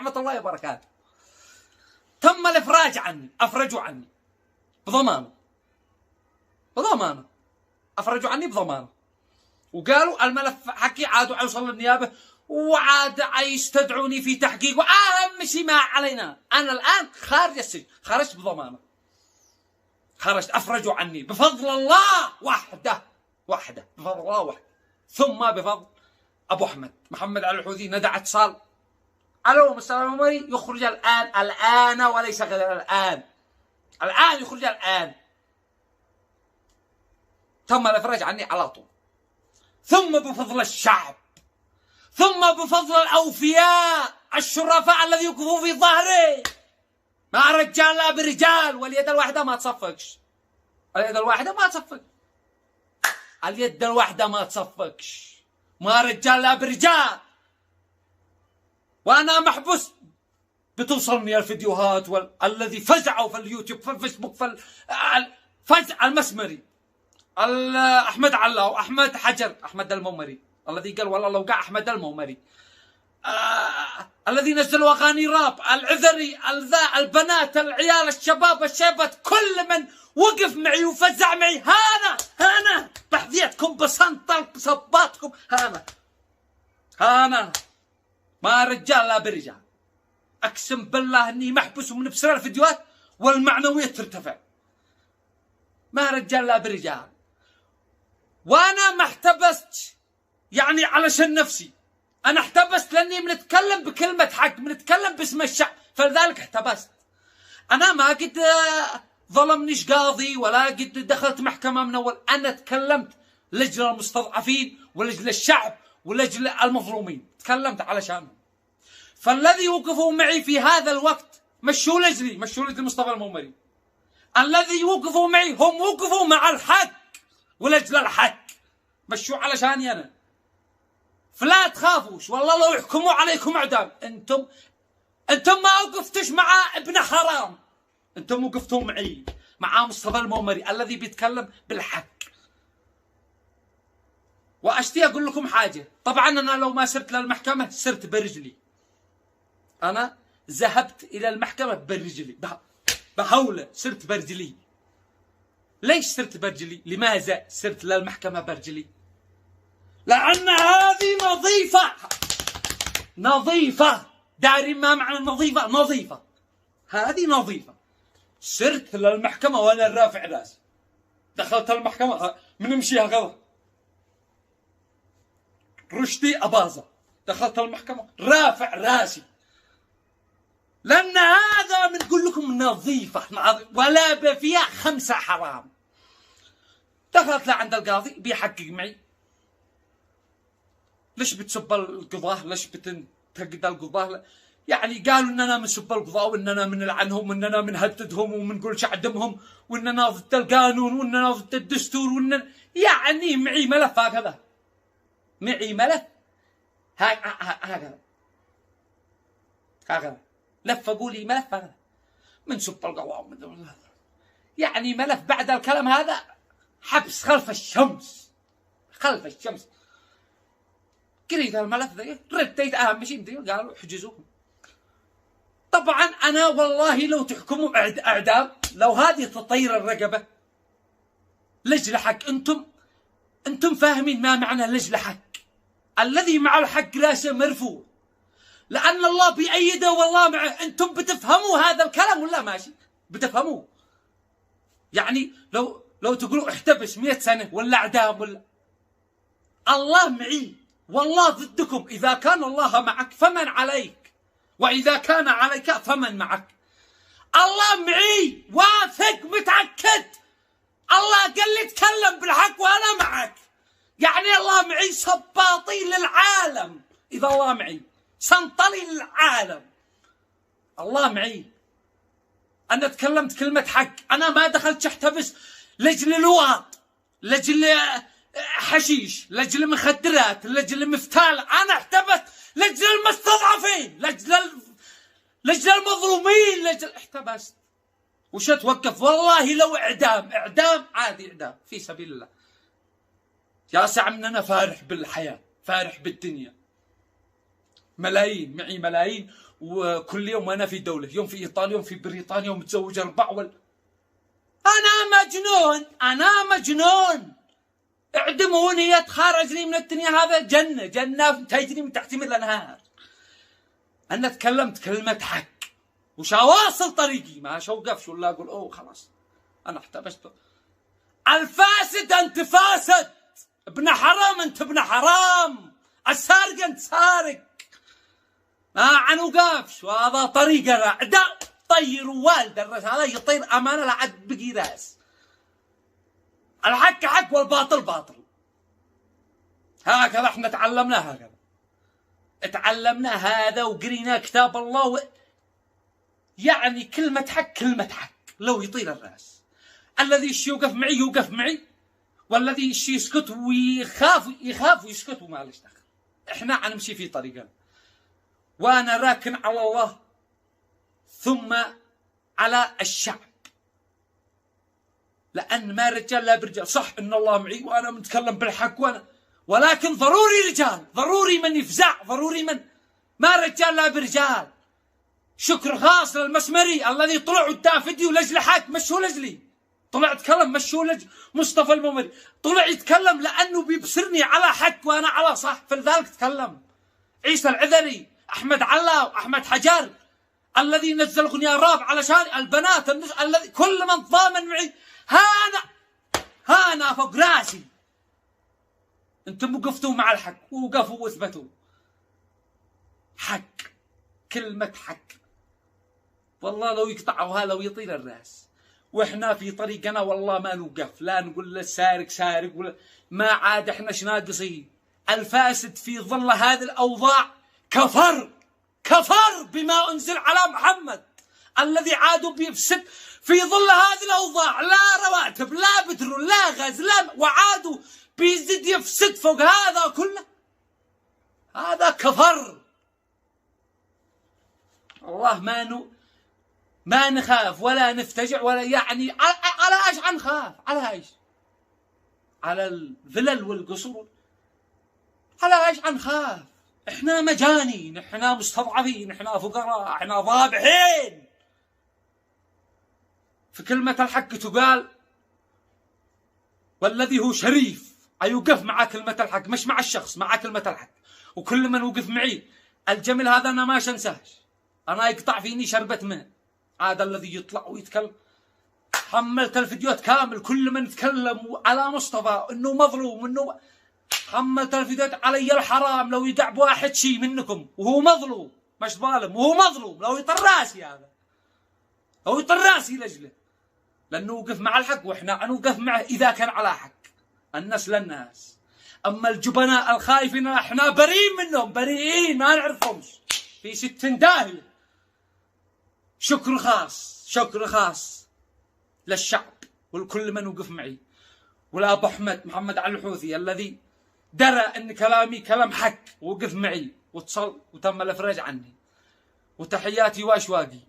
ورحمة الله وبركاته. تم الإفراج عني، أفرجوا عني بضمانة، أفرجوا عني بضمانة، وقالوا الملف حقي عادوا يوصل للنيابة وعاد يستدعوني في تحقيق، وأهم شيء ما علينا أنا الآن خارج السجن، خرجت بضمانة، خرجت، أفرجوا عني بفضل الله وحده بفضل الله وحده، ثم بفضل أبو أحمد محمد علي الحوثي. ندى اتصال، ألو مستر الممري، يخرج الآن وليس غير الآن يخرج الآن. تم الإفراج عني على طول، ثم بفضل الشعب، ثم بفضل الأوفياء الشرفاء الذي يوقفوا في ظهري، ما رجال لا برجال، واليد الواحدة ما تصفقش، اليد الواحدة ما تصفقش، ما رجال لا برجال. وأنا محبوس، بتوصلني الفيديوهات الذي فزعوا في اليوتيوب في الفيسبوك فزع المسمري، أحمد علاو، أحمد حجر، أحمد الممري الذي قال والله لو قع أحمد الممري، الذي نزلوا أغاني راب، العذري، البنات، العيال، الشباب، الشيبات، كل من وقف معي وفزع معي، هانا تحذيتكم بسنطل صباتكم، هانا ما رجال لا برجال. أقسم بالله أني محبوس ومن بسرعة الفيديوهات والمعنويات ترتفع، ما رجال لا برجال. وأنا ما احتبست يعني علشان نفسي، أنا احتبست لأني بنتكلم بكلمة حق، بنتكلم باسم الشعب، فلذلك احتبست. أنا ما قد ظلمنيش قاضي ولا قد دخلت محكمة من أول، أنا تكلمت لأجل المستضعفين ولأجل الشعب ولأجل المظلومين، تكلمت علشانهم. فالذي وقفوا معي في هذا الوقت مشوا لأجلي مصطفى الممري، الذي وقفوا معي هم وقفوا مع الحق ولأجل الحق، مشوا علشاني أنا. فلا تخافوش، والله لو يحكموا عليكم اعدام، انتم ما وقفتش مع ابن حرام، انتم وقفتوا معي، مع مصطفى الممري الذي بيتكلم بالحق. واشتي اقول لكم حاجه، طبعا انا لو ما سرت للمحكمه سرت برجلي، انا ذهبت الى المحكمه برجلي، بهوله سرت برجلي. ليش سرت برجلي؟ لماذا سرت للمحكمه برجلي؟ لأن هذه نظيفة، داري ما معنى نظيفة، هذه نظيفة. سرت للمحكمة وأنا رافع راسي، دخلت المحكمة بنمشي هكذا، رشدي أباظة، دخلت المحكمة رافع راسي، لأن هذا بنقول لكم نظيفة ولا فيها 5 حرام. دخلت لعند القاضي بيحقق معي، ليش بتسب القضاة؟ ليش بتنتقد القضاة؟ يعني قالوا اننا بنسب القضاة واننا بنلعنهم واننا بنهددهم وبنقول عدمهم واننا ضد القانون واننا ضد الدستور واننا يعني معي ملف هكذا، معي ملف هكذا لفقوا لي ملف هكذا من سب القضاة، يعني ملف بعد الكلام هذا حبس خلف الشمس. قريت الملف ذا، رديت اهم شيء، قالوا حجزوهم. طبعا انا والله لو تحكموا اعدام، لو هذه تطير الرقبه لجل حق، انتم فاهمين ما معنى لجل حق؟ الذي مع الحق راسه مرفوع، لان الله بيأيده والله معه. انتم بتفهموا هذا الكلام ولا ماشي؟ بتفهموه؟ يعني لو تقولوا احتبس 100 سنه ولا اعدام ولا، الله معي والله ضدكم. إذا كان الله معك فمن عليك، وإذا كان عليك فمن معك. الله معي، واثق متأكد. الله قال لي تكلم بالحق وأنا معك، يعني الله معي سباطي للعالم. إذا الله معي سنطلي للعالم، الله معي. أنا تكلمت كلمة حق، أنا ما دخلت احتبس لجل الواط، لجل حشيش، لجل مخدرات، لجل مفتال. انا احتبست لجل المستضعفين، لجل المظلومين، احتبست. وش توقف؟ والله لو اعدام عادي، اعدام في سبيل الله. يا سعى من انا فارح بالحياه، فارح بالدنيا، ملايين، معي ملايين، وكل يوم أنا في دولة، يوم في إيطاليا، يوم في بريطانيا، ومتزوج 4 أنا مجنون، أنا مجنون. اعدموني يتخرجني من الدنيا، هذا جنة، جنة تجري من تحت من الأنهار. أنا تكلمت كلمة حق وش أواصل طريقي، ما أوقفش ولا أقول أوه خلاص أنا احتبست. الفاسد أنت فاسد، ابن حرام أنت ابن حرام، السارق أنت سارق، ما وقفش. وهذا طريق الأعداء، طيروا والد الرجال هذا يطير أمانة لا عاد بقي راس. الحق حق والباطل باطل، هكذا احنا تعلمنا، هكذا تعلمنا هذا وقرينا كتاب الله يعني كلمة حق كلمة حق، لو يطير الراس. الذي الشي يوقف معي يوقف معي، والذي الشي يسكت ويخاف ويسكت وما ليش دخل. احنا نمشي في طريقنا، وانا راكن على الله ثم على الشعب، لأن ما رجال لا برجال. صح إن الله معي وأنا متكلم بالحق ولكن ضروري رجال، ضروري من يفزع، ضروري من ما رجال لا برجال. شكر خاص للمسمري الذي طلع ودا فيديو لجل حق، مشوا لجلي، طلع يتكلم، مشوا لج مصطفى الممري، طلع يتكلم لأنه بيبصرني على حق وأنا على صح، فلذلك تكلم. عيسى العذري، أحمد علاو، أحمد حجر الذي نزل أغنية راب علشان البنات، الذي كل من ضامن معي هانا فوق راسي. انتم وقفتوا مع الحق ووقفوا واثبتوا حق، كلمة حق. والله لو يقطعوا هذا ويطير الراس، واحنا في طريقنا والله ما نوقف، لا نقول للسارق سارق ولا ما عاد احنا ناقصين. الفاسد في ظل هذه الأوضاع كفر بما أنزل على محمد، الذي عادوا بيفسد في ظل هذه الأوضاع، لا رواتب لا بترول لا غاز لا، وعادوا بيزيد يفسد فوق هذا كله. هذا كفر. الله ما نخاف ولا نفتجع ولا يعني على ايش نخاف؟ على ايش؟ على الفلل والقصور؟ على ايش نخاف؟ احنا مجانين، احنا مستضعفين، احنا فقراء، احنا ضابحين. في كلمة الحق تقال، والذي هو شريف يوقف مع كلمة الحق، مش مع الشخص، مع كلمة الحق. وكل من وقف معي الجميل هذا أنا ما شنساش، أنا يقطع فيني شربة ماء. هذا الذي يطلع ويتكلم، حملت الفيديوهات كامل، كل من يتكلم على مصطفى انه مظلوم، انه حملت الفيديوهات علي الحرام لو يقع بواحد شيء منكم وهو مظلوم، مش ظالم وهو مظلوم، لو يطر راسي، هذا لو يطر راسي لجله، لانه وقف مع الحق واحنا نوقف معه اذا كان على حق. الناس للناس، اما الجبناء الخايفين احنا بريئين منهم، بريئين ما نعرفهمش في 60 داهية. شكر خاص للشعب ولكل من وقف معي، والأب أحمد محمد علي الحوثي الذي درى أن كلامي كلام حق ووقف معي واتصل وتم الإفراج عني. وتحياتي وأشواقي